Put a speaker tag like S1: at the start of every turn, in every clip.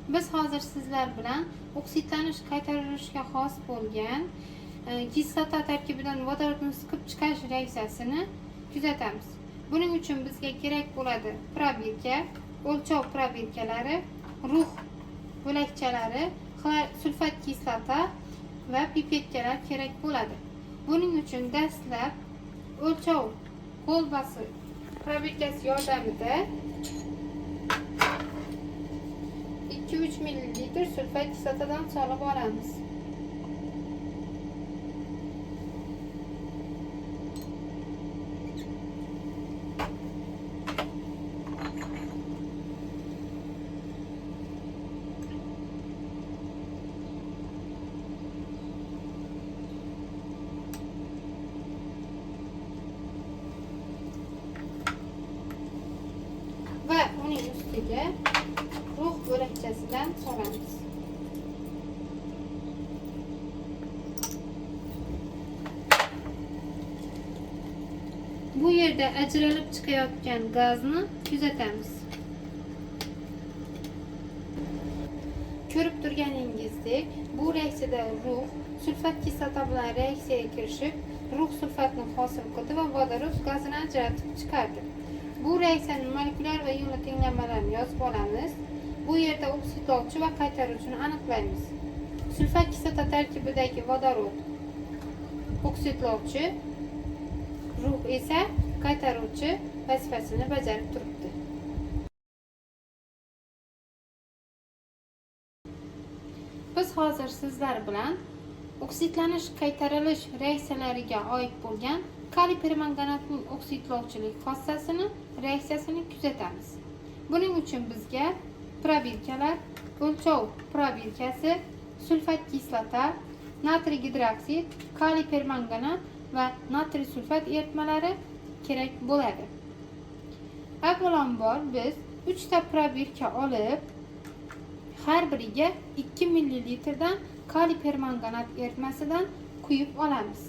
S1: Biz hozir sizlar bilan oksidlanish qaytarilishga xos bo'lgan kislota tarkibidan vodorodni siqib chiqarish reaksiyasini kuzatamiz. Buning uchun bizga kerak bo'ladi probirka, o'lchov probirkalari, rux bo'lakchalari, sulfat kislota va pipetkalar kerak bo'ladi. Buning uchun dastlab o'lchov kolbasi probirkasi yordamida 2-3 ml sulfat kislotadan solib olamiz. Va uning ustiga rux bo'lakchasidan solamiz. Bu yerda ajralib chiqayotgan gazni kuzatamiz. Ko'rib turganingizdek, bu reaksiyada rux sulfat kislota bilan reaksiyaga kirishib, rux sulfatni hosil qildi va vodorod gazini ajratib chiqardi. Bu reaksiyaning molekulyar va ionli tenglanmalarini yozib olamiz. Bu yerda oksidlovchi va qaytaruvchini aniqlaymiz. Sulfat kislota tarkibidagi vodorod oksidlovchi, rux esa qaytaruvchi vazifasini bajarib turibdi. Biz hozir sizlar bilan oksidlanish qaytarilish reaksiyalariga oid bo'lgan kaliy permanganatning oksidlovchilik reaksiyasini kuzatamiz. Buning uchun bizga probirkalar, o'lchov probirkasi, sulfat kislota, natriy gidroksid, kaliy permanganat va natriy sulfat eritmalari kerak bo'ladi. Avvalambor biz 3 ta probirka olib, har biriga 2 ml dan kaliy permanganat eritmasidan quyib olamiz.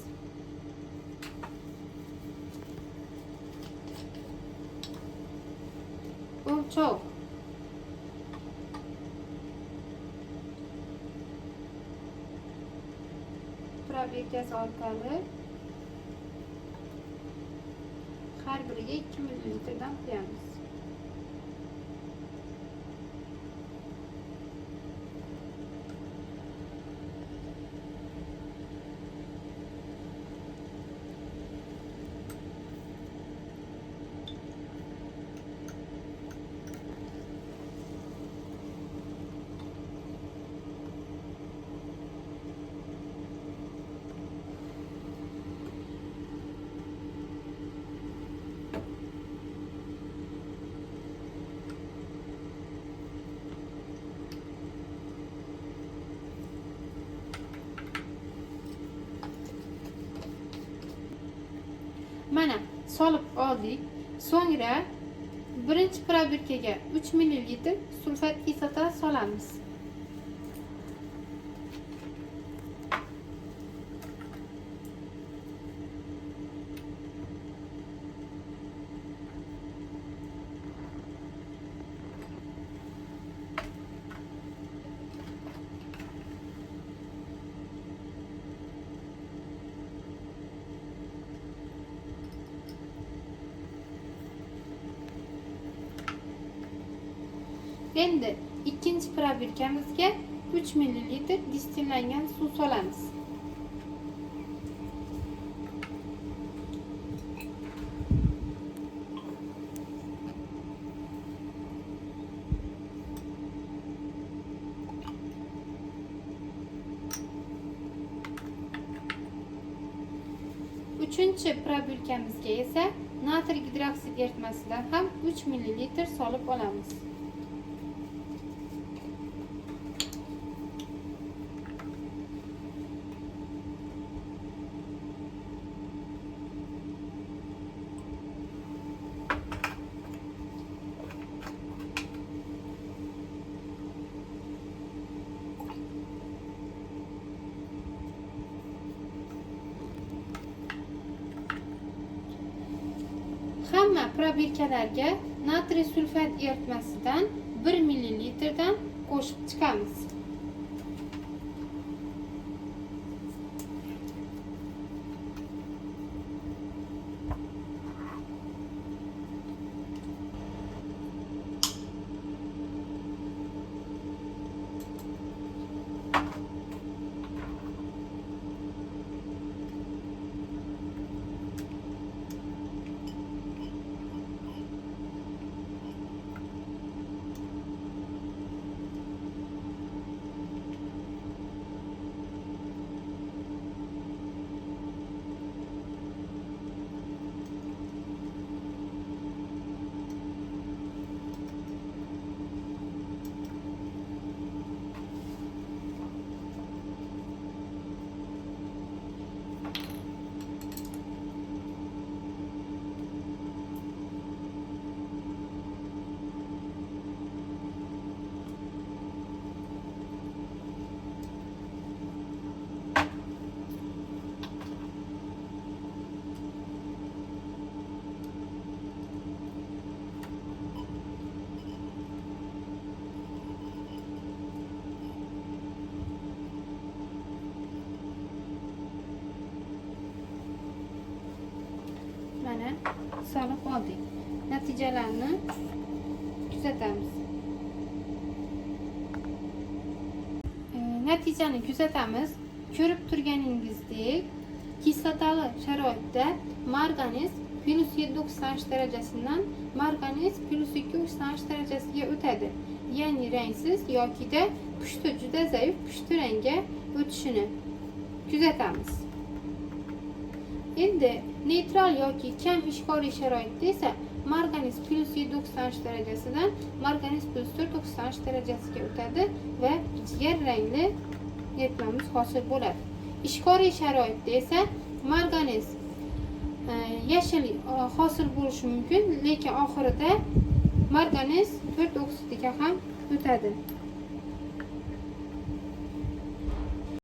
S1: O'lchov probirkasi orqali har biriga 2 ml dan quyamiz. Mana solib oldik. So'ngra birinchi probirkaga 3 ml sulfat kislota solamiz. Endi ikkinchi probirkamizga 3 ml distillangan suv solamiz. Uchinchi probirkamizga esa natriy gidroksid eritmasidan ham 3 ml solib olamiz. Hamma probirkalarga natriy sulfat eritmasidan 1 millilitrdan qo'shib chiqamiz. Mana solib oldik. Natijalarni kuzatamiz. Natijani kuzatamiz. Ko'rib turganingizdek, kislotali sharoitda marganiz +790 darajasidan marganiz +290 darajasiga o'tadi. Ya'ni rangsiz yoki-da pushti juda zaif pushti rangga o'tishini kuzatamiz. Endi neytral yoki kam ishqoriy sharoitda esa marganiz +790 darajasidan marganiz +490 darajasiga o'tadi va jigar rangli eritmamiz hosil bo'ladi. Ishqoriy sharoitda esa marganiz yashil hosil bo'lishi mumkin, lekin oxirida marganiz 4 oksidiga ham o'tadi.